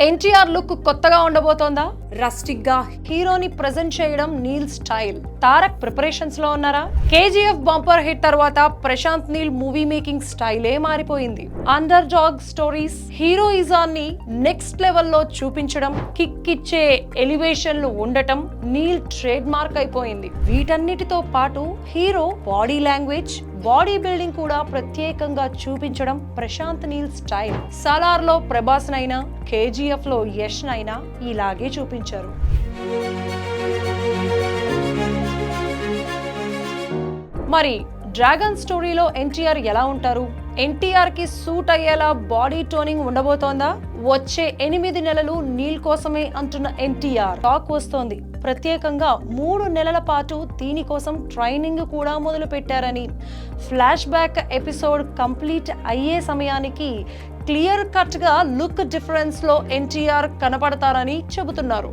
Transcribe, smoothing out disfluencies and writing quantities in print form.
NTR look కొత్తగా ఉండబోతోందా? Rustic గా హీరోని ప్రెజెంట్ చేయడం నీల్ స్టైల్. తారక్ ప్రిపరేషన్స్ లో ఉన్నారా? కేజీఎఫ్ బంపర్ హిట్ తర్వాత ప్రశాంత్ నీల్ మూవీ మేకింగ్ స్టైలే మారిపోయింది. అండర్ డాగ్ స్టోరీస్, హీరోయిజాన్ని నెక్స్ట్ లెవెల్లో చూపించడం, కిక్ ఇచ్చే ఎలివేషన్లు ఉండటం నీల్ ట్రేడ్ మార్క్ అయిపోయింది. వీటన్నిటితో పాటు hero body language, body building కూడా ప్రత్యేకంగా చూపించడం ప్రశాంత్ నీల్ స్టైల్. సలార్ లో ప్రభాస్ నైనా, కేజీఎఫ్ లో యష్ నైనా ఇలాగే చూపించారు. మరి డ్రాగన్ స్టోరీలో ఎన్టీఆర్ ఎలా ఉంటారు? ఎన్టీఆర్ కి సూట్ అయ్యేలా బాడీ టోనింగ్ ఉండబోతోందా? వచ్చే 8 నెలలు నీల్ కోసమే అంటున్న ఎన్టీఆర్ టాక్ వస్తోంది. ప్రత్యేకంగా 3 నెలల పాటు దీనికోసం ట్రైనింగ్ కూడా మొదలు పెట్టారని, ఫ్లాష్ బ్యాక్ ఎపిసోడ్ కంప్లీట్ అయ్యే సమయానికి క్లియర్ కట్ గా లుక్ డిఫరెన్స్ లో ఎన్టీఆర్ కనపడతారని చెబుతున్నారు.